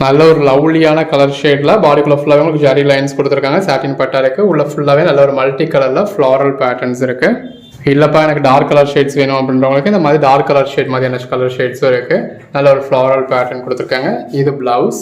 நல்ல ஒரு லவ்லியான கலர் ஷேடில் பாடிக்குள்ள ஃபுல்லாகவே உங்களுக்கு ஜரி லைன்ஸ் கொடுத்துருக்காங்க. சாட்டின் பட்டா இருக்குது. உள்ள ஃபுல்லாகவே நல்ல ஒரு மல்டி கலரில் ஃப்ளாரல் பேட்டர்ன்ஸ் இருக்குது. இல்லைப்பா எனக்கு டார்க் கலர் ஷேட்ஸ் வேணும் அப்படின்றவங்களுக்கு இந்த மாதிரி டார்க் கலர் ஷேட் மாதிரியான கலர் ஷேட்ஸும் இருக்குது. நல்ல ஒரு ஃப்ளாரல் பேட்டர்ன் கொடுத்துருக்காங்க. இது பிளவுஸ்.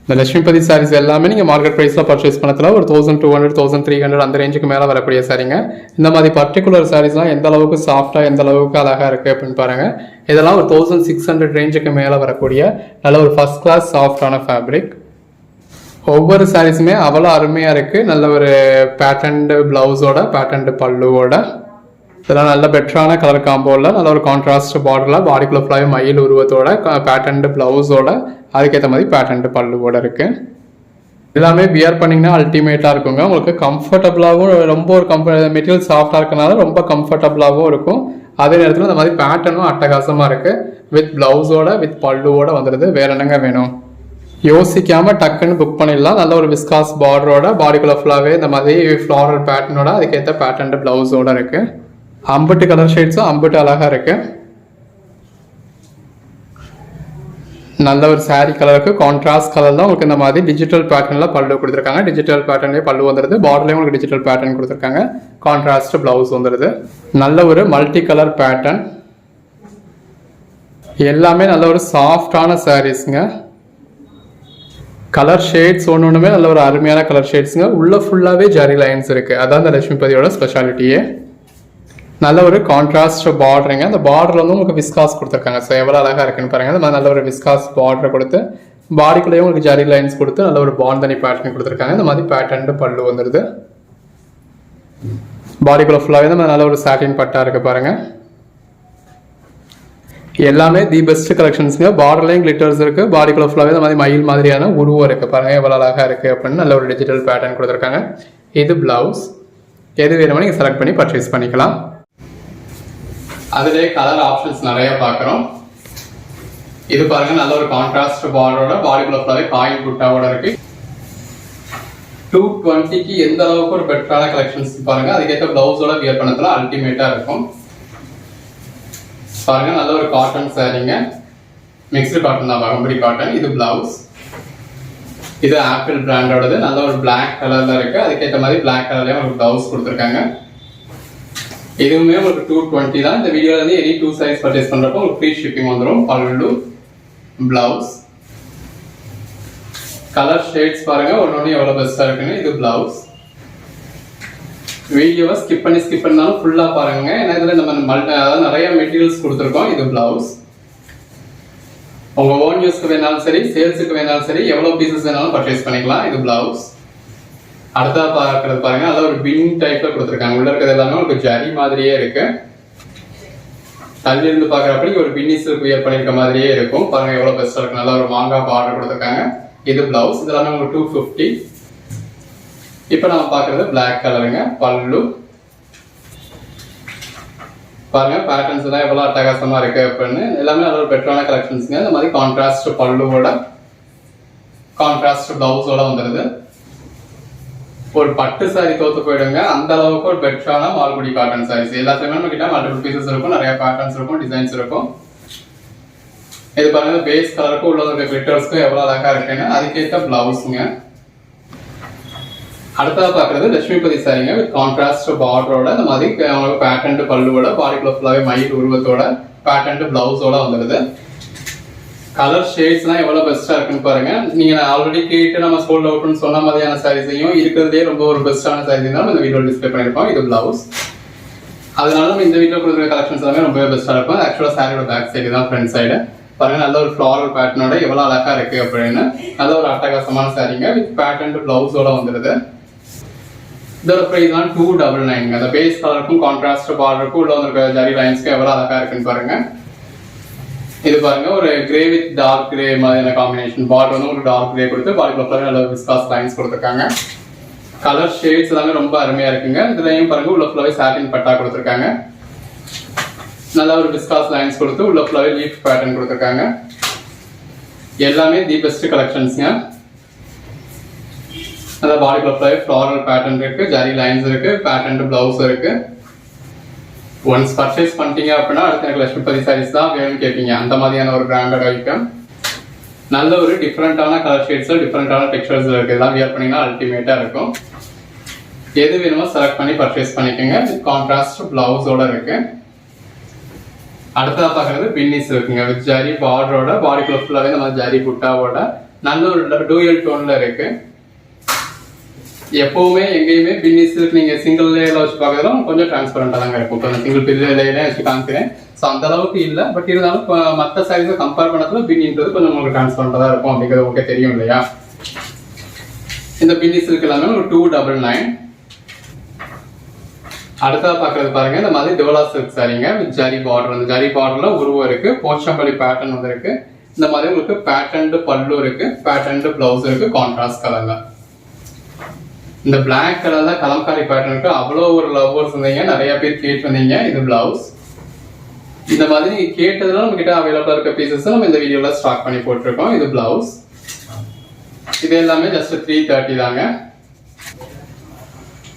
இந்த லட்சுமிபதி சாரீஸ் எல்லாமே நீங்கள் மார்க்கெட் ப்ரைஸில் பர்ச்சேஸ் பண்ணதில் ஒரு 1200, 1300 அந்த ரேஞ்சுக்கு மேலே வரக்கூடிய சாரீங்க. இந்த மாதிரி பர்டிகுலர் சாரீஸ்லாம் எந்த அளவுக்கு சாஃப்டாக எந்த அளவுக்கு அழகாக இருக்குது அப்படின்னு பாருங்கள். இதெல்லாம் ஒரு 1600 ரேஞ்சுக்கு மேலே வரக்கூடிய நல்ல ஒரு ஃபர்ஸ்ட் கிளாஸ் சாஃப்டான ஃபேப்ரிக். ஒவ்வொரு சாரீஸுமே அவ்வளோ அருமையாக இருக்குது. நல்ல ஒரு பேட்டர்ன்டு ப்ளவுஸோட பேட்டர்ன்டு பல்லுவோட இதெல்லாம் நல்ல பெட்டரான கலர் காம்போவில் நல்ல ஒரு கான்ட்ராஸ்ட் பார்டரில் பாடிக்குள்ள ஃபுல்லாகவே மயில் உருவத்தோட பேட்டர்ன்டு ப்ளவுஸோட அதுக்கேற்ற மாதிரி பேட்டர்ன்டு பல்லுவோட இருக்குது. எல்லாமே வியர் பண்ணிங்கன்னா அல்டிமேட்டாக இருக்குங்க. உங்களுக்கு கம்ஃபர்டபுளாகவும் ரொம்ப ஒரு மெட்டீரியல் சாஃப்டாக இருக்கனால ரொம்ப கம்ஃபர்டபுளாகவும் இருக்கும். அதே நேரத்தில் இந்த மாதிரி பேட்டர்னும் அட்டகாசமாக இருக்குது. வித் ப்ளவுஸோட வித் பல்லுவோட வந்துடுது. வேறு என்னங்க வேணும்? யோசிக்காமல் டக்குன்னு புக் பண்ணிடலாம். நல்ல ஒரு விஸ்காஸ் பார்டரோட பாடிக்குள்ள ஃபுல்லாகவே இந்த மாதிரி ஃப்ளாரல் பேட்டர்னோட அதுக்கேற்ற பேட்டர்ன்டு ப்ளவுஸோட இருக்குது. அம்புட்டு கலர் ஷேட்ஸும் அம்புட்டு அழகாக இருக்குது. நல்ல ஒரு சாரீ கலருக்கு கான்ட்ராஸ்ட் கலர் தான் உங்களுக்கு இந்த மாதிரி டிஜிட்டல் பேட்டர்னில் பல்லு கொடுத்துருக்காங்க. டிஜிட்டல் பேட்டர்ன்லேயே பல்லு வந்துடுது. பார்டர்லேயும் உங்களுக்கு டிஜிட்டல் பேட்டர்ன் கொடுத்துருக்காங்க. கான்ட்ராஸ்ட் ப்ளவுஸ் வந்துடுது. நல்ல ஒரு மல்டி கலர் பேட்டர்ன். எல்லாமே நல்ல ஒரு சாஃப்டான சாரீஸுங்க. கலர் ஷேட்ஸ் ஒன்றுமே நல்ல ஒரு அருமையான கலர் ஷேட்ஸுங்க. உள்ள ஃபுல்லாகவே ஜரி லைன்ஸ் இருக்குது. அதான் இந்த லட்சுமிபதியோட ஸ்பெஷாலிட்டியே. நல்ல ஒரு கான்ட்ராஸ்ட் பார்டருங்க. அந்த பார்டர் வந்து உங்களுக்கு விஸ்காஸ் கொடுத்துருக்காங்க. ஸோ எவ்வளோ அழகாக இருக்குன்னு பாருங்கள். இந்த மாதிரி நல்ல ஒரு விஸ்காஸ் பார்டர் கொடுத்து பாடிக்குள்ளேயும் உங்களுக்கு ஜரி லைன்ஸ் கொடுத்து நல்ல ஒரு பாந்தனி பேட்டர்ன் கொடுத்துருக்காங்க. இந்த மாதிரி பேட்டர்ன் பல்லு வந்துடுது. பாடிக்குள்ள ஃபுல்லாகவே இந்த மாதிரி நல்ல ஒரு சாட்டின் பட்டா இருக்குது பாருங்கள். எல்லாமே தி பெஸ்ட் கலெக்ஷன்ஸுங்க. பார்டர்லையும் கிளிட்டர்ஸ் இருக்குது. பாடிக்குள்ள ஃபுல்லாகவே இந்த மாதிரி மயில் மாதிரியான உருவம் இருக்குது பாருங்கள். எவ்வளோ அழகாக இருக்குது அப்படின்னு நல்ல ஒரு டிஜிட்டல் பேட்டர்ன் கொடுத்துருக்காங்க. இது பிளவுஸ். எது வேணுமோ நீங்கள் செலக்ட் பண்ணி பர்ச்சேஸ் பண்ணிக்கலாம். அதுலேயே கலர் ஆப்ஷன்ஸ் நிறைய பார்க்குறோம். இது பாருங்கள், நல்ல ஒரு கான்ட்ராஸ்ட் பார்டரோட பாடிக்குள்ள ஃபுல்லாகவே காயின் புட்டாவோட இருக்குது. 220க்கு எந்த அளவுக்கு ஒரு பெட்டரான கலெக்ஷன்ஸ் பாருங்கள். அதுக்கேற்ற ப்ளவுஸோட வியர் பண்ணதுல அல்டிமேட்டாக இருக்கும் பாருங்க. நல்ல ஒரு காட்டன் சாரீங்க. மிக்ஸ்டு காட்டன் தான், வகம்படி காட்டன். இது பிளவுஸ். இது ஆப்பிள் பிராண்டோடது. நல்ல ஒரு பிளாக் கலர்ல இருக்கு. அதுக்கேற்ற மாதிரி பிளாக் கலர்லயே ஒரு பிளவுஸ் கொடுத்துருக்காங்க. இதுவுமே உங்களுக்கு 220 தான். இந்த வீடியோல இருந்து எனி 2 சைஸ் பர்ச்சேஸ் பண்றப்போ உங்களுக்கு ஃப்ரீ ஷிப்பிங் வந்துடும். பல்லு, பிளவுஸ், கலர் ஷேட்ஸ் பாருங்க ஒன்னொன்னு எவ்வளவு பெஸ்டா இருக்குன்னு. இது பிளவுஸ். வீடியோவை ஸ்கிப் பண்ணாலும் ஃபுல்லா பாருங்க. ஏன்னா இதுல நம்ம அதாவது நிறைய மெட்டீரியல்ஸ் கொடுத்துருக்கோம். இது பிளவுஸ். உங்க ஓன் யூஸ்க்கு வேணாலும் சரி, சேல்ஸுக்கு வேணாலும் சரி, எவ்வளவு பீசஸ் வேணாலும் பர்ச்சேஸ் பண்ணிக்கலாம். இது பிளவுஸ். அடுத்தா பார்க்கறது பாருங்க, அதில் ஒரு பின் டைப்ல கொடுத்துருக்காங்க. உள்ள இருக்கிறது எல்லாமே ஒரு ஜரி மாதிரியே இருக்கு. தள்ளி இருந்து பாக்குறப்ப ஒரு பின்னிஸ் வியர் பண்ணிருக்க மாதிரியே இருக்கும். பாருங்க எவ்வளவு பெஸ்டா இருக்கு. நல்ல ஒரு மாங்காய் பார்டர் கொடுத்துருக்காங்க. இது பிளவுஸ். இது எல்லாமே உங்களுக்கு 250. இப்ப நம்ம பாக்குறது பிளாக் கலருங்க. பல்லு பாருங்க, பேட்டர்ன்ஸ் எல்லாம் எவ்வளவு அட்டகாசமா இருக்கு அப்படின்னு. எல்லாமே நல்ல ஒரு பெட்டரான கலெக்ஷன்ஸ்ங்க. இந்த மாதிரி கான்ட்ராஸ்ட் பல்லுவோட கான்ட்ராஸ்ட் பிளவுஸோட வந்துருது. ஒரு பட்டு சாரி தோத்து போயிடுங்க, அந்த அளவுக்கு ஒரு பெட்டரான மால்குடி காட்டன் சாரீஸ். எல்லாத்துலயுமே நம்ம கிட்ட மல்டிபிள் பீசஸ் இருக்கும், நிறைய பேட்டர்ன்ஸ் இருக்கும், டிசைன்ஸ் இருக்கும். இது பாருங்க, பேஸ் கலருக்கும் உள்ள இருக்க கிளிட்டர்ஸ்க்கும் எவ்வளவு அழகா இருக்குன்னு அதுக்கேற்ற பிளவுஸ்ங்க. அடுத்ததா பாக்குறது லட்சுமிபதி சாரிங்க. வித் கான்ட்ராஸ்ட் பார்டரோட இந்த மாதிரி பேட்டர்ன் பல்லுவோட பாடிக்குள்ள ஃபுல்லாவே மயில் உருவத்தோட பேட்டர்ன் பிளவுஸோட வந்துருது. கலர் ஷேட்ஸ்லாம் எவ்வளவு பெஸ்டா இருக்குன்னு பாருங்க. நீங்க ஆல்ரெடி கேட்டு நம்ம சோல்ட் அவுட்னு சொன்ன மாதிரியான சாரீஸையும் இருக்கிறதே ரொம்ப ஒரு பெஸ்டான சாரீஸ் தான் இந்த வீடியோ டிஸ்பிளே பண்ணிருப்போம். இது பிளவுஸ். அதனால நம்ம இந்த வீடியோ கொடுக்குற கலெக்ஷன்ஸ் எல்லாமே ரொம்ப பெஸ்டா இருக்கும். ஆக்சுவலா சாரியோட பேக் சைடு தான் ஃப்ரண்ட் சைடு பாருங்க. நல்ல ஒரு ஃபிளாரல் பேட்டர்னோட எவ்வளவு அழகா இருக்கு அப்படின்னு. நல்ல ஒரு அட்டகாசமான சாரீங்க. வித் பேட்டர்ன் பிளவுஸோட வந்துருது. இதோட பிரைஸ் தான் 299. அந்த பேஸ் கலருக்கும் கான்ட்ராஸ்ட் பார்டருக்கும் உள்ள வந்து ஜரி லைன்ஸ்க்கு எவ்வளவு அழகா இருக்குன்னு பாருங்க. இது பாருங்க, ஒரு கிரே வித் டார்க் கிரே மாதிரியான காம்பினேஷன். பார்டர் வந்து ஒரு டார்க் கிரே கொடுத்து பாடிக்குள்ள நல்ல விஸ்காஸ் லைன்ஸ் கொடுத்துருக்காங்க. கலர் ஷேட்ஸ் எல்லாமே ரொம்ப அருமையா இருக்குங்க. இதுலயும் பாருங்க உள்ள ஃபுல்லாவே சாட்டின் பட்டா கொடுத்துருக்காங்க. நல்ல ஒரு விஸ்காஸ் லைன்ஸ் கொடுத்து உள்ள ஃபுல்லாவே லீஃப் பேட்டர்ன் கொடுத்துருக்காங்க. எல்லாமே தி பெஸ்ட் கலெக்ஷன்ஸ்ங்க. நல்ல பாடிக்குள்ள ஃபுல்லாவே ஃப்ளாரல் பேட்டர்ன் இருக்கு, ஜரி லைன்ஸ் இருக்கு, பேட்டர்ன் பிளவுஸ் இருக்கு. ஒன்ஸ் பர்ச்சேஸ் பண்ணிட்டீங்க அப்படின்னா அடுத்த எனக்கு லட்சுமிபதி சாரீஸ் தான் வேணும்னு கேட்பீங்க. அந்த மாதிரியான ஒரு பிராண்டட் ஐட்டம். நல்ல ஒரு டிஃப்ரெண்டான கலர் ஷேட்ஸ், டிஃப்ரெண்டான டெக்ஸ்சர்ஸ் இருக்கு. எல்லாம் வியர் பண்ணீங்கன்னா அல்டிமேட்டா இருக்கும். எது வேணுமோ செலக்ட் பண்ணி பர்ச்சேஸ் பண்ணிக்கோங்க. வித் கான்ட்ராஸ்ட் பிளவுஸோட இருக்கு. அடுத்ததா பாக்குறது பின்னிஸ் இருக்குங்க. வித் ஜரி பார்டரோட பாடிக்குள்ள ஃபுல்லாவே நம்ம ஜரி புட்டாவோட நல்ல ஒரு டூயல் டோன்ல இருக்கு. எப்பவுமே எங்கேயுமே பின்னிஸ் நீங்க சிங்கிள் லேயர்ல வச்சு பாக்குறதும் கொஞ்சம் டிரான்ஸ்பரண்டா தாங்க இருக்கும். சிங்கிள் பெரிய லேயர்ல வச்சு காமிக்கிறேன். ஸோ அந்த அளவுக்கு இல்லை. பட் இருந்தாலும் மற்ற சாரீஸை கம்பேர் பண்ணதுல பின்னின்றது கொஞ்சம் உங்களுக்கு டிரான்ஸ்பரண்டா தான் இருக்கும் அப்படிங்கிறது ஓகே தெரியும் இல்லையா. இந்த பின்னிஸ் இருக்கு எல்லாமே ஒரு 299. அடுத்ததா பாக்குறது பாருங்க, இந்த மாதிரி டோலா சில்க் சாரீங்க. With zari border. அந்த ஜரி பார்டர்ல உருவம் இருக்கு, போச்சம்பள்ளி பேட்டர்ன் வந்து இருக்கு. இந்த மாதிரி உங்களுக்கு பேட்டர்ன் பல்லு இருக்கு, பேட்டர்ன் பிளவுஸ் இருக்கு, கான்ட்ராஸ்ட் கலர்ல. இந்த பிளாக் கலர்ல கலம்காரி பேட்டர்னுக்கு அவ்வளோ ஒரு லவ்வர்ஸ் இருந்தீங்க, நிறைய பேர் கேட்டு வந்தீங்க. இது பிளவுஸ். இந்த மாதிரி நீங்க கேட்டதுல நம்ம கிட்ட அவைலபிளா இருக்க பீசஸ் நம்ம இந்த வீடியோல ஸ்டாக் பண்ணி போட்டிருக்கோம். இது பிளவுஸ். இது எல்லாமே ஜஸ்ட் 330 தாங்க.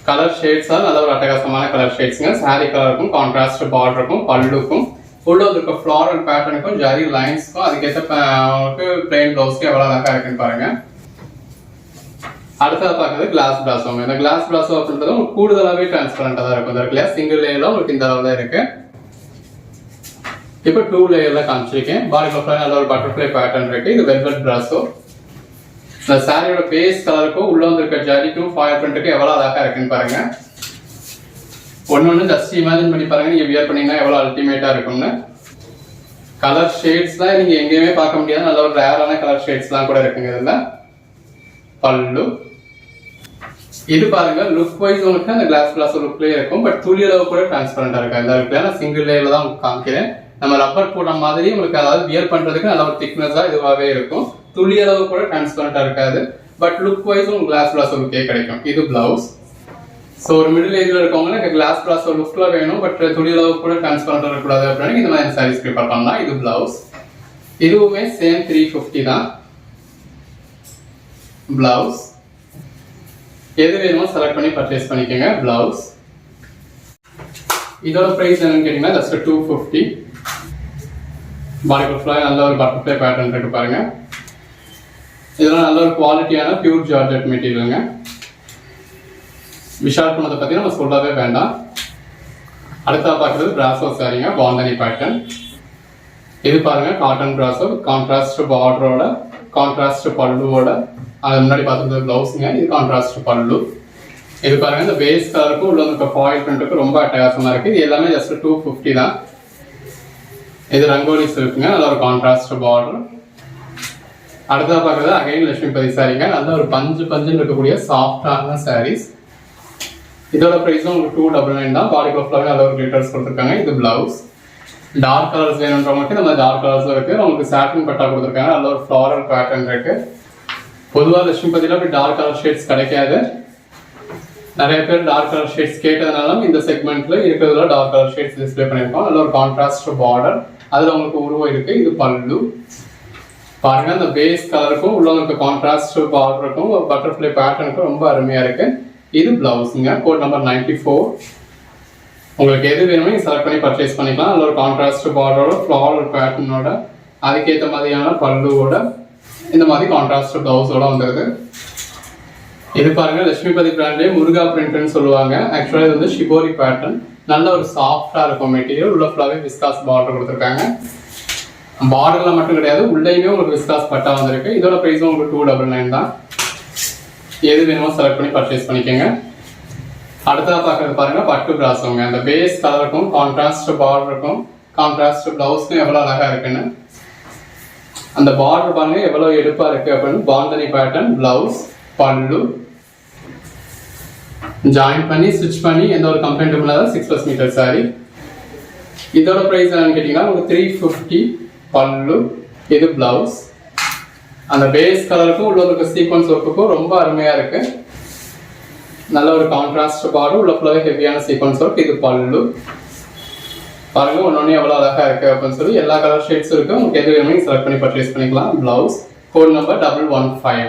கலர் ஷேட்ஸ் நல்ல ஒரு அட்டகாசமான கலர் ஷேட்ஸ்ங்க. சாரி கலருக்கும் கான்ட்ராஸ்ட் பார்டருக்கும் பல்லுக்கும் உள்ள இருக்க ஃப்ளாரல் பேட்டர்னுக்கும் ஜரி லைன்ஸ்க்கும் அதுக்கேற்ற உங்களுக்கு பிளெயின் பிளவுஸ்க்கு எவ்வளவு அழகா இருக்குன்னு பாருங்க. அடுத்தது பாக்குறது கிளாஸ் பிளாசோ. இந்த கிளாஸ் பிளாசோ அப்படின்றது உங்களுக்கு கூடுதலாவே டிரான்ஸ்பரண்டா தான் இருக்கும். இந்த சிங்கிள் லேயர்ல உங்களுக்கு இந்த அளவு தான் இருக்கு. இப்போ 2 லேயர்ல காமிச்சிருக்கேன். பாடிக்குள்ள நல்ல ஒரு பட்டர்ஃப்ளை பேட்டர்ன் இருக்கு. இது வெல்வெட் பிளாசோ. இந்த சாரியோட பேஸ் கலருக்கும் உள்ள வந்து இருக்க ஜரிக்கும் ஃபாயில் பிரிண்ட்டுக்கும் எவ்வளவு அழகா இருக்குன்னு பாருங்க. ஒன்னு ஜஸ்ட் இமேஜின் பண்ணி பாருங்க, நீங்க வியர் பண்ணீங்கன்னா எவ்வளவு அல்டிமேட்டா இருக்கும்னு. கலர் ஷேட்ஸ்லாம் நீங்க எங்கேயுமே பார்க்க முடியாது. நல்ல ஒரு ரேரான கலர் ஷேட்ஸ்லாம் கூட இருக்குங்க இதுல. பல்லு இது பாருங்க, லுக் வைஸ் உங்களுக்கு அந்த கிளாஸ் பிளாஸ் லுக்லயே இருக்கும். பட் துளி அளவு கூட டிரான்ஸ்பரண்டா இருக்கு. அந்த அளவுக்கு நான் சிங்கிள் லேயர்ல தான் உங்களுக்கு காமிக்கிறேன். நம்ம ரப்பர் போட மாதிரி உங்களுக்கு அதாவது வியர் பண்றதுக்கு நல்ல ஒரு திக்னஸா இதுவாகவே இருக்கும். துளி அளவு கூட டிரான்ஸ்பரண்டா இருக்காது. பட் லுக் வைஸ் உங்களுக்கு கிளாஸ் பிளாஸ் லுக்கே கிடைக்கும். இது பிளவுஸ். ஸோ ஒரு மிடில் ஏஜ்ல இருக்கவங்க எனக்கு கிளாஸ் பிளாஸ் லுக்ல வேணும், பட் துளி அளவு கூட டிரான்ஸ்பரண்டா இருக்கக்கூடாது அப்படின்னு இந்த மாதிரி சாரீஸ் ப்ரிஃபர் பண்ணலாம். இது பிளவுஸ். இதுவுமே சேம் 350 தான் பிளவுஸ். எது வேணுமோ செலக்ட் பண்ணி பர்ச்சேஸ் பண்ணிக்கோங்க. பிளவுஸ். இதோட பிரைஸ் என்னன்னு கேட்டீங்கன்னா ஜஸ்ட் 250. பாடிக்குள்ள ஃபுல்லாக நல்ல ஒரு பட்டர்ஃப்ளை பேட்டர்ன் இருக்கு பாருங்க. இதெல்லாம் நல்ல ஒரு குவாலிட்டியான பியூர் ஜார்ஜெட் மெட்டீரியலுங்க. விஷால் பண்ணதை பத்தி நம்ம சொல்லவே வேண்டாம். அடுத்தா பார்க்குறது பிராசோ சாரிங்க, பாந்தனி பேட்டர்ன். இது பாருங்க காட்டன் பிராசோ, கான்ட்ராஸ்ட் பார்டரோட, கான்ட்ராஸ்ட் பல்லுவோட. அது முன்னாடி பார்த்துருந்தது பிளவுஸுங்க. இது கான்ட்ராஸ்ட் பல்லு. இது பாருங்க இந்த பேஸ் கலருக்கும் உள்ள இருக்க ஃபாயில் பிரிண்ட்டுக்கும் ரொம்ப அட்டகாசமா இருக்கு. இது எல்லாமே ஜஸ்ட் 250 தான். இது ரங்கோலி சில்க்குங்க, நல்ல ஒரு கான்ட்ராஸ்ட் பார்டர். அடுத்ததாக பார்க்குறது அகைன் லட்சுமிபதி சாரீங்க, நல்ல ஒரு பஞ்சுன்னு இருக்கக்கூடிய சாஃப்டான சாரீஸ். இதோட ப்ரைஸும் உங்களுக்கு 299 தான். பாடி ஃபுல்லாகவே நல்ல ஒரு கிளிட்டர்ஸ் கொடுத்துருக்காங்க. இது பிளவுஸ். டார்க் கலர்ஸ் வேணுன்றவங்களுக்கு இந்த மாதிரி டார்க் கலர்ஸும் இருக்குது. உங்களுக்கு சாட்டின் பட்டா கொடுத்துருக்காங்க, நல்ல ஒரு ஃப்ளாரல் பேட்டர்ன் இருக்கு. பொதுவாக லட்சுமிபதியில் அப்படி டார்க் கலர் ஷேட்ஸ் கிடைக்காது. நிறைய பேர் டார்க் கலர் ஷேட்ஸ் கேட்டதுனால இந்த செக்மெண்ட்ல இருக்கிறதுல டார்க் கலர் ஷேட்ஸ் டிஸ்பிளே பண்ணியிருக்கோம். நல்ல ஒரு கான்ட்ராஸ்ட் பார்டர், அதில் உங்களுக்கு உருவம் இருக்கு. இது பல்லு பாருங்க, அந்த பேஸ் கலருக்கும் உள்ள இருக்க கான்ட்ராஸ்ட் பார்டருக்கும் பட்டர்ஃப்ளை பேட்டர்னுக்கும் ரொம்ப அருமையா இருக்கு. இது பிளவுஸுங்க, கோட் நம்பர் 94. உங்களுக்கு எது வேணுமோ நீங்க செலக்ட் பண்ணி பர்ச்சேஸ் பண்ணிக்கலாம். நல்ல ஒரு கான்ட்ராஸ்ட் பார்டரோட ஃப்ளாரல் பேட்டர்னோட அதுக்கேற்ற மாதிரியான பல்லுவோட இந்த மாதிரி கான்ட்ராஸ்ட் பிளவுஸோட வந்துருது. இது பாருங்க லட்சுமிபதி பிராண்ட்லேயே முருகா பிரிண்ட்னு சொல்லுவாங்க. ஆக்சுவலாக இது வந்து ஷிபோரி பேட்டர்ன், நல்ல ஒரு சாஃப்டா இருக்கும் மெட்டீரியல். உள்ள ஃபுல்லாவே விஸ்காஸ் பார்டர் கொடுத்துருக்காங்க. பார்டர்ல மட்டும் கிடையாது, உள்ளேயுமே உங்களுக்கு விஸ்காஸ் பட்டா வந்திருக்கு. இதோட ப்ரைஸும் உங்களுக்கு 299 தான். எது வேணுமோ செலக்ட் பண்ணி பர்ச்சேஸ் பண்ணிக்கோங்க. அடுத்ததாக பார்க்கறது பாருங்க பட்டு பிராசோங்க. அந்த பேஸ் கலருக்கும் கான்ட்ராஸ்ட் பார்டருக்கும் கான்ட்ராஸ்ட் பிளவுஸ்க்கும் எவ்வளோ அழகா இருக்குன்னு. அந்த பார்டர் பாருங்க எவ்வளோ எடுப்பா இருக்கு அப்படின்னு. பாந்தனி பேட்டர்ன், பிளவுஸ், பல்லு ஜாயின் பண்ணி ஸ்டிச் பண்ணி எந்த ஒரு கம்ப்ளைண்ட்டும் இல்லாத 6+ மீட்டர் சாரி. இதோட ப்ரைஸ் என்னன்னு கேட்டிங்கன்னா உங்களுக்கு 350. பல்லு, இது பிளவுஸ். அந்த பேஸ் கலருக்கும் உள்ள இருக்க சீக்வன்ஸ் ஒர்க்குக்கும் ரொம்ப அருமையா இருக்கு. நல்ல ஒரு கான்ட்ராஸ்ட் பார்டர், உள்ள ஃபுல்லாவே ஹெவியான சீக்வன்ஸ் ஒர்க். இது பல்லு பாருங்க, ஒன்னொன்னு எவ்வளவு அழகா இருக்கு அப்படின்னு சொல்லி எல்லா கலர் ஷேட்ஸும் இருக்கு. உங்களுக்கு எது வேணுமோ செலக்ட் பண்ணி பர்ச்சேஸ் பண்ணிக்கலாம். Blouse code number 115.